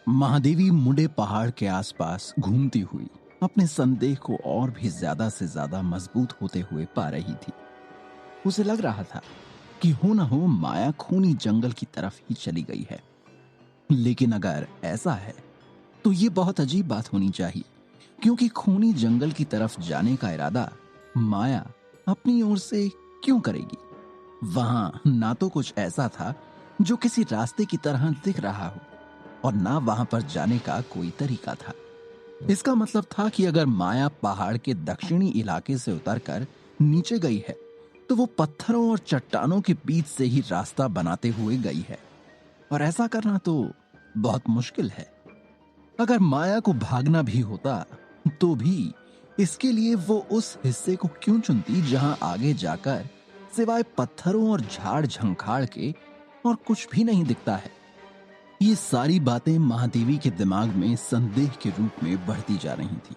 महादेवी मुंडे पहाड़ के आसपास घूमती हुई अपने संदेह को और भी ज्यादा से ज्यादा मजबूत होते हुए पा रही थी। उसे लग रहा था कि हो न हो माया खूनी जंगल की तरफ ही चली गई है। लेकिन अगर ऐसा है तो ये बहुत अजीब बात होनी चाहिए, क्योंकि खूनी जंगल की तरफ जाने का इरादा माया अपनी ओर से क्यों करेगी। वहां ना तो कुछ ऐसा था जो किसी रास्ते की तरह दिख रहा हो, और ना वहां पर जाने का कोई तरीका था। इसका मतलब था कि अगर माया पहाड़ के दक्षिणी इलाके से उतरकर नीचे गई है तो वो पत्थरों और चट्टानों के बीच से ही रास्ता बनाते हुए गई है, और ऐसा करना तो बहुत मुश्किल है। अगर माया को भागना भी होता तो भी इसके लिए वो उस हिस्से को क्यों चुनती जहां आगे जाकर सिवाय पत्थरों और झाड़ झंखाड़ के और कुछ भी नहीं दिखता है। ये सारी बातें महादेवी के दिमाग में संदेह के रूप में बढ़ती जा रही थी,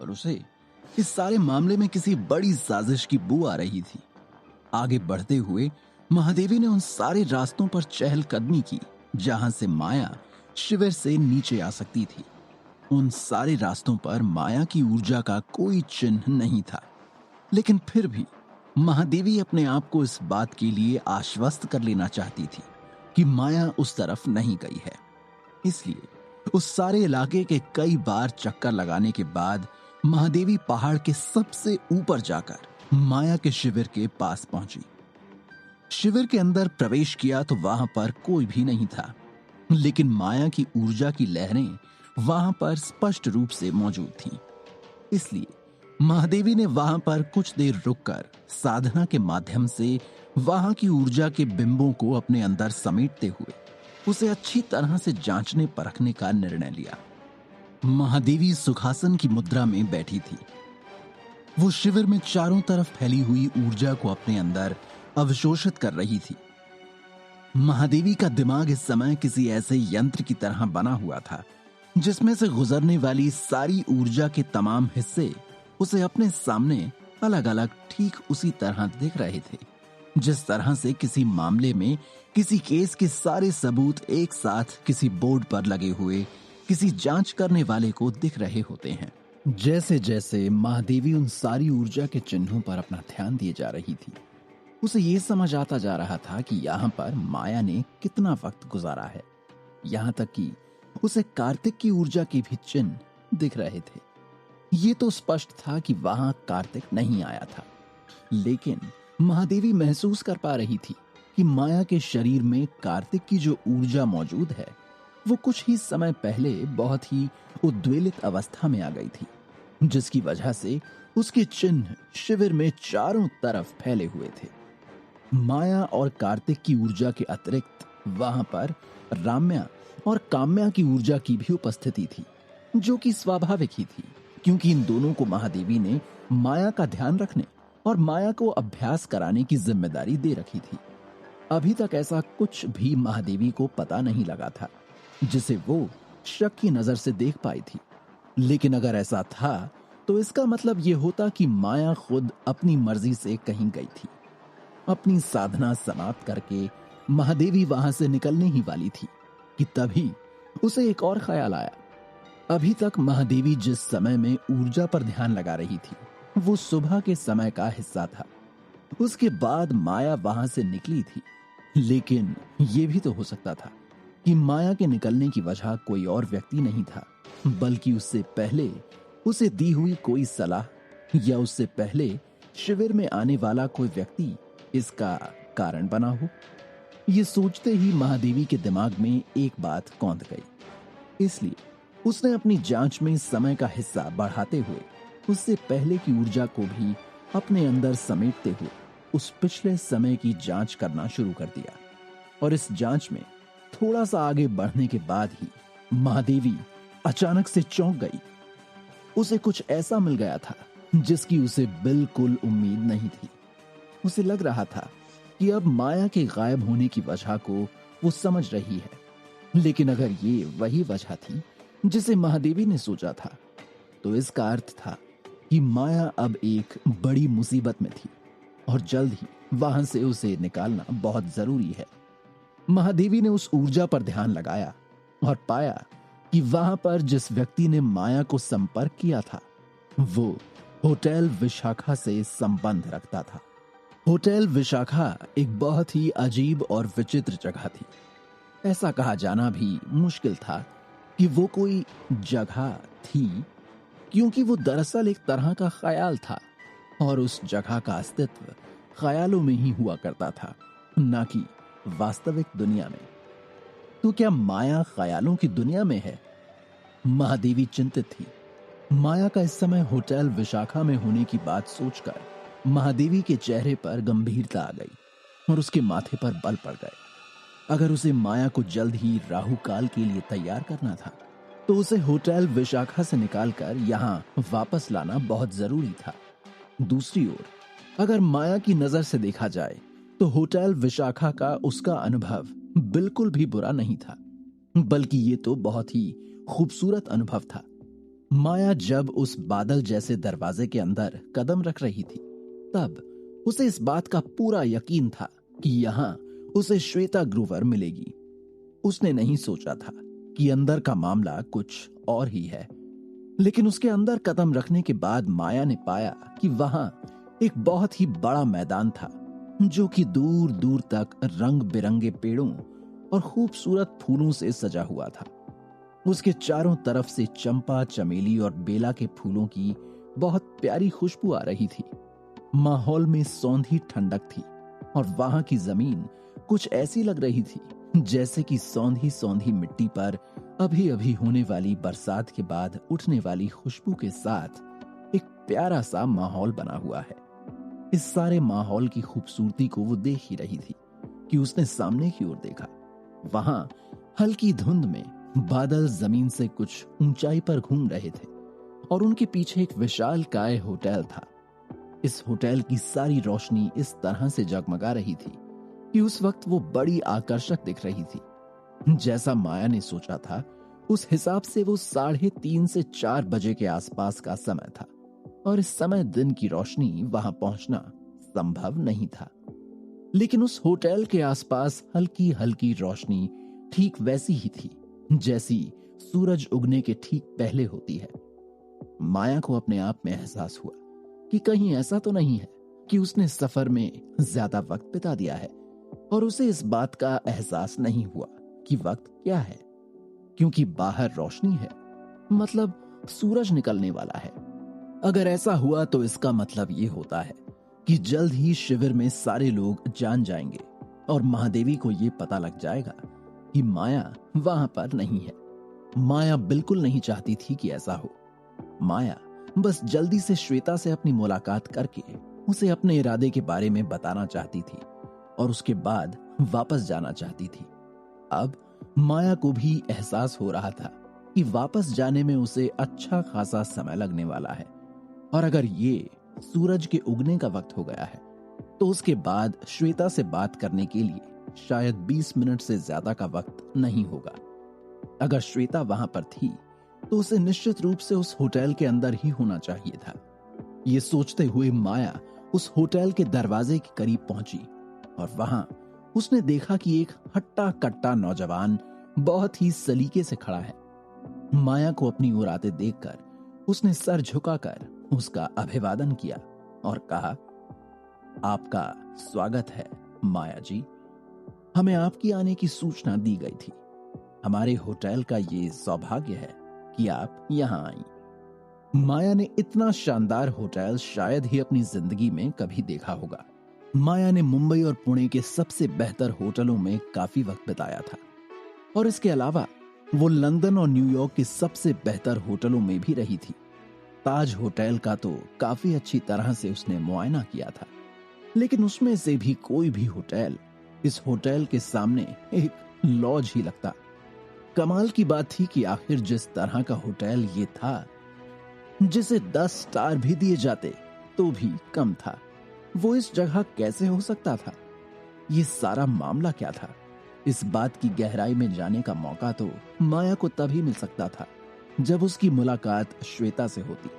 और उसे इस सारे मामले में किसी बड़ी साजिश की बू आ रही थी। आगे बढ़ते हुए महादेवी ने उन सारे रास्तों पर चहलकदमी की जहां से माया शिविर से नीचे आ सकती थी। उन सारे रास्तों पर माया की ऊर्जा का कोई चिन्ह नहीं था, लेकिन फिर भी महादेवी अपने आप को इस बात के लिए आश्वस्त कर लेना चाहती थी कि माया उस तरफ नहीं गई है। इसलिए उस सारे इलाके के कई बार चक्कर लगाने के बाद महादेवी पहाड़ के सबसे ऊपर जाकर माया के शिविर के पास पहुंची। शिविर के अंदर प्रवेश किया तो वहां पर कोई भी नहीं था, लेकिन माया की ऊर्जा की लहरें वहां पर स्पष्ट रूप से मौजूद थीं। इसलिए महादेवी ने वहां पर कुछ देर रुककर साधना के माध्यम से वहां की ऊर्जा के बिंबों को अपने अंदर समेटते हुए उसे अच्छी तरह से जांचने परखने का निर्णय लिया। महादेवी सुखासन की मुद्रा में बैठी थी। वो शिविर में चारों तरफ फैली हुई ऊर्जा को अपने अंदर अवशोषित कर रही थी। महादेवी का दिमाग इस समय किसी ऐसे यंत्र की तरह बना हुआ था जिसमें से गुजरने वाली सारी ऊर्जा के तमाम हिस्से उसे अपने सामने अलग अलग ठीक उसी तरह दिख रहे थे, जिस तरह से किसी मामले में किसी केस के सारे सबूत एक साथ किसी बोर्ड पर लगे हुए किसी जांच करने वाले को दिख रहे होते हैं। जैसे जैसे महादेवी उन सारी ऊर्जा के चिन्हों पर अपना ध्यान दिए जा रही थी, उसे ये समझ आता जा रहा था कि यहाँ पर माया ने कितना वक्त गुजारा है। यहाँ तक कि उसे कार्तिक की ऊर्जा के भी चिन्ह दिख रहे थे। ये तो स्पष्ट था कि वहां कार्तिक नहीं आया था, लेकिन महादेवी महसूस कर पा रही थी कि माया के शरीर में कार्तिक की जो ऊर्जा मौजूद है वो कुछ ही समय पहले बहुत ही उद्वेलित अवस्था में आ गई थी, जिसकी वजह से उसके चिन्ह शिविर में चारों तरफ फैले हुए थे। माया और कार्तिक की ऊर्जा के अतिरिक्त वहां पर राम्या और काम्या की ऊर्जा की भी उपस्थिति थी, जो कि स्वाभाविक ही थी, क्योंकि इन दोनों को महादेवी ने माया का ध्यान रखने और माया को अभ्यास कराने की जिम्मेदारी दे रखी थी। अभी तक ऐसा कुछ भी महादेवी को पता नहीं लगा था जिसे वो शक की नजर से देख पाई थी। लेकिन अगर ऐसा था तो इसका मतलब ये होता कि माया खुद अपनी मर्जी से कहीं गई थी। अपनी साधना समाप्त करके महादेवी वहां से निकलने ही वाली थी कि तभी उसे एक और ख्याल आया। अभी तक महादेवी जिस समय में ऊर्जा पर ध्यान लगा रही थी वो सुबह के समय का हिस्सा था। उसके बाद माया वहां से निकली थी, लेकिन यह भी तो हो सकता था कि माया के निकलने की वजह कोई और व्यक्ति नहीं था, बल्कि उससे पहले उसे दी हुई कोई सलाह या उससे पहले शिविर में आने वाला कोई व्यक्ति इसका कारण बना हो। ये सोचते ही महादेवी के दिमाग में एक बात कौंध गई। इसलिए उसने अपनी जांच में समय का हिस्सा बढ़ाते हुए उससे पहले की ऊर्जा को भी अपने अंदर समेटते हुए उस पिछले समय की जांच करना शुरू कर दिया। और इस जांच में थोड़ा सा आगे बढ़ने के बाद ही महादेवी अचानक से चौंक गई। उसे कुछ ऐसा मिल गया था जिसकी उसे बिल्कुल उम्मीद नहीं थी। उसे लग रहा था कि अब माया के गायब होने की वजह को वो समझ रही है, लेकिन अगर ये वही वजह थी जिसे महादेवी ने सोचा था तो इसका अर्थ था कि माया अब एक बड़ी मुसीबत में थी और जल्द ही वहां से उसे निकालना बहुत जरूरी है। महादेवी ने उस ऊर्जा पर ध्यान लगाया और पाया कि वहां पर जिस व्यक्ति ने माया को संपर्क किया था वो होटल विशाखा से संबंध रखता था। होटल विशाखा एक बहुत ही अजीब और विचित्र जगह थी। ऐसा कहा जाना भी मुश्किल था कि वो कोई जगह थी, क्योंकि वो दरअसल एक तरह का ख्याल था और उस जगह का अस्तित्व ख्यालों में ही हुआ करता था, ना कि वास्तविक दुनिया में। तो क्या माया ख्यालों की दुनिया में है? महादेवी चिंतित थी। माया का इस समय होटल विशाखा में होने की बात सोचकर महादेवी के चेहरे पर गंभीरता आ गई और उसके माथे पर बल पड़ गए। अगर उसे माया को जल्द ही राहु काल के लिए तैयार करना था तो उसे होटल विशाखा से निकालकर यहाँ वापस लाना बहुत जरूरी था। दूसरी ओर अगर माया की नजर से देखा जाए तो होटल विशाखा का उसका अनुभव बिल्कुल भी बुरा नहीं था, बल्कि ये तो बहुत ही खूबसूरत अनुभव था। माया जब उस बादल जैसे दरवाजे के अंदर कदम रख रही थी तब उसे इस बात का पूरा यकीन था कि यहाँ उसे श्वेता ग्रोवर मिलेगी। उसने नहीं सोचा था कि अंदर का मामला कुछ और ही है, लेकिन उसके अंदर कदम रखने के बाद माया ने पाया कि वहां एक बहुत ही बड़ा मैदान था जो कि दूर दूर तक रंग बिरंगे पेड़ों और खूबसूरत फूलों से सजा हुआ था। उसके चारों तरफ से चंपा, चमेली और बेला के फूलों की बहुत प्यारी खुशबू आ रही थी। माहौल में सौंधी ठंडक थी और वहां की जमीन कुछ ऐसी लग रही थी जैसे कि सौंधी सौंधी मिट्टी पर अभी अभी होने वाली बरसात के बाद उठने वाली खुशबू के साथ एक प्यारा सा माहौल बना हुआ है। इस सारे माहौल की खूबसूरती को वो देख ही रही थी कि उसने सामने की ओर देखा। वहां हल्की धुंध में बादल जमीन से कुछ ऊंचाई पर घूम रहे थे और उनके पीछे एक विशालकाय होटल था। इस होटल की सारी रोशनी इस तरह से जगमगा रही थी कि उस वक्त वो बड़ी आकर्षक दिख रही थी। जैसा माया ने सोचा था उस हिसाब से वो 3:30 से 4 बजे के आसपास का समय था और इस समय दिन की रोशनी वहां पहुंचना संभव नहीं था। लेकिन उस होटल के आसपास हल्की हल्की रोशनी ठीक वैसी ही थी जैसी सूरज उगने के ठीक पहले होती है। माया को अपने आप में एहसास हुआ कि कहीं ऐसा तो नहीं है कि उसने सफर में ज्यादा वक्त बिता दिया है और उसे इस बात का एहसास नहीं हुआ कि वक्त क्या है, क्योंकि बाहर रोशनी है, मतलब सूरज निकलने वाला है। अगर ऐसा हुआ तो इसका मतलब ये होता है कि जल्द ही शिविर में सारे लोग जान जाएंगे और महादेवी को ये पता लग जाएगा कि माया वहां पर नहीं है। माया बिल्कुल नहीं चाहती थी कि ऐसा हो। माया बस जल्दी से श्वेता से अपनी मुलाकात करके उसे अपने इरादे के बारे में बताना चाहती थी और उसके बाद वापस जाना चाहती थी। अब माया को भी एहसास हो रहा था कि वापस जाने में उसे अच्छा खासा समय लगने वाला है और अगर ये सूरज के उगने का वक्त हो गया है तो उसके बाद श्वेता से बात करने के लिए शायद 20 मिनट से ज्यादा का वक्त नहीं होगा। अगर श्वेता वहां पर थी तो उसे निश्चित रूप से उस होटल के अंदर ही होना चाहिए था। ये सोचते हुए माया उस होटल के दरवाजे के करीब पहुंची और वहां उसने देखा कि एक हट्टा कट्टा नौजवान बहुत ही सलीके से खड़ा है। माया को अपनी ओर आते देखकर उसने सर झुकाकर उसका अभिवादन किया और कहा, आपका स्वागत है माया जी। हमें आपकी आने की सूचना दी गई थी। हमारे होटल का ये सौभाग्य है कि आप यहाँ आई। माया ने इतना शानदार होटल शायद ही अपनी जिंदगी में कभी देखा होगा। माया ने मुंबई और पुणे के सबसे बेहतर होटलों में काफी वक्त बिताया था और इसके अलावा वो लंदन और न्यूयॉर्क के सबसे बेहतर होटलों में भी रही थी। ताज होटल का तो काफी अच्छी तरह से उसने मुआयना किया था, लेकिन उसमें से भी कोई भी होटल इस होटल के सामने एक लॉज ही लगता। कमाल की बात थी कि आखिर जिस तरह का होटल ये था, जिसे 10 स्टार भी दिए जाते तो भी कम था, वो इस जगह कैसे हो सकता था? ये सारा मामला क्या था? इस बात की गहराई में जाने का मौका तो माया को तभी मिल सकता था जब उसकी मुलाकात श्वेता से होती।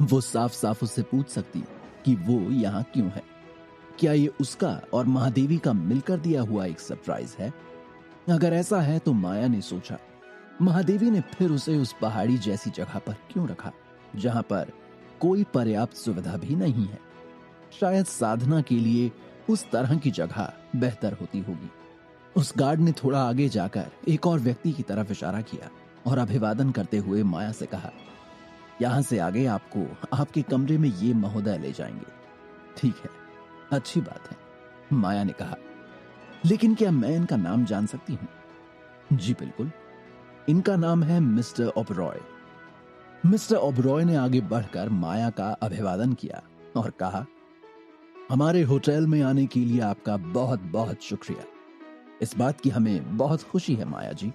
वो साफ साफ उससे पूछ सकती कि वो यहाँ क्यों है। क्या ये उसका और महादेवी का मिलकर दिया हुआ एक सरप्राइज है? अगर ऐसा है तो माया ने सोचा महादेवी ने फिर उसे उस पहाड़ी जैसी जगह पर क्यों रखा, जहां पर कोई पर्याप्त सुविधा भी नहीं है? शायद साधना के लिए उस तरह की जगह बेहतर होती होगी। उस गार्ड ने थोड़ा आगे जाकर एक और व्यक्ति की तरफ इशारा किया और अभिवादन करते हुए माया से कहा, यहां से आगे आपको आपके कमरे में ये महोदय ले जाएंगे। ठीक है, अच्छी बात है, माया ने कहा। लेकिन क्या मैं इनका नाम जान सकती हूं? जी बिल्कुल, इनका नाम है मिस्टर ओबरॉय। मिस्टर ओबरॉय ने आगे बढ़कर माया का अभिवादन किया और कहा, हमारे होटल में आने के लिए आपका बहुत बहुत शुक्रिया। इस बात की हमें बहुत खुशी है माया जी।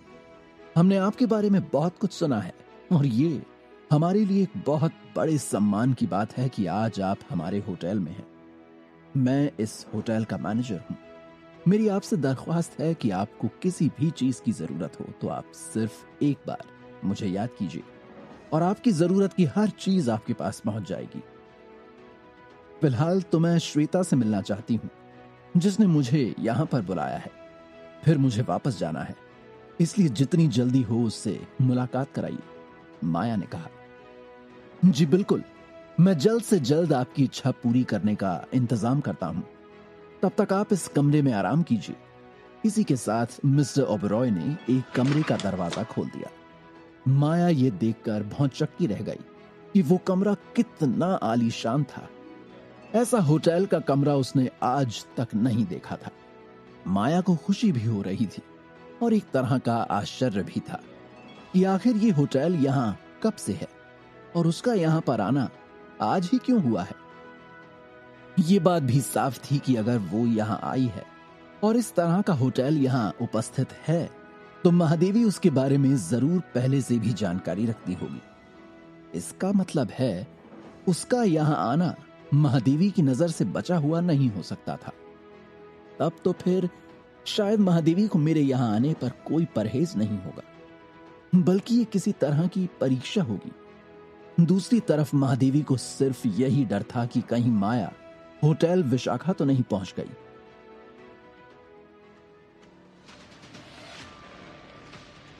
हमने आपके बारे में बहुत कुछ सुना है और ये हमारे लिए एक बहुत बड़े सम्मान की बात है कि आज आप हमारे होटल में हैं। मैं इस होटल का मैनेजर हूं। मेरी आपसे दरख्वास्त है कि आपको किसी भी चीज की जरूरत हो तो आप सिर्फ एक बार मुझे याद कीजिए और आपकी जरूरत की हर चीज आपके पास पहुंच जाएगी। फिलहाल तो मैं श्वेता से मिलना चाहती हूं, जिसने मुझे यहां पर बुलाया है। फिर मुझे वापस जाना है, इसलिए जितनी जल्दी हो उससे मुलाकात कराइए, माया ने कहा। जी बिल्कुल, मैं जल्द से जल्द आपकी इच्छा पूरी करने का इंतजाम करता हूं। तब तक आप इस कमरे में आराम कीजिए। इसी के साथ मिस्टर ओबरॉय ने एक कमरे का दरवाजा खोल दिया। माया ये देखकर भौंचक्की रह गई कि वो कमरा कितना आलीशान था। ऐसा होटल का कमरा उसने आज तक नहीं देखा था। माया को खुशी भी हो रही थी और एक तरह का आश्चर्य भी था कि आखिर ये होटल यहां कब से है और उसका यहां पर आना आज ही क्यों हुआ है। ये बात भी साफ थी कि अगर वो यहां आई है और इस तरह का होटल यहां उपस्थित है तो महादेवी उसके बारे में जरूर पहले से भी जानकारी रखती होगी। इसका मतलब है उसका यहां आना महादेवी की नजर से बचा हुआ नहीं हो सकता था। तब तो फिर शायद महादेवी को मेरे यहां आने पर कोई परहेज नहीं होगा, बल्कि ये किसी तरह की परीक्षा होगी। दूसरी तरफ महादेवी को सिर्फ यही डर था कि कहीं माया होटल विशाखा तो नहीं पहुंच गई।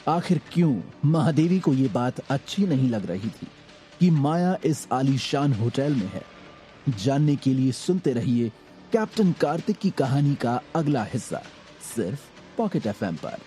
आखिर क्यों महादेवी को यह बात अच्छी नहीं लग रही थी कि माया इस आलीशान होटल में है? जानने के लिए सुनते रहिए कैप्टन कार्तिक की कहानी का अगला हिस्सा, सिर्फ पॉकेट एफएम पर।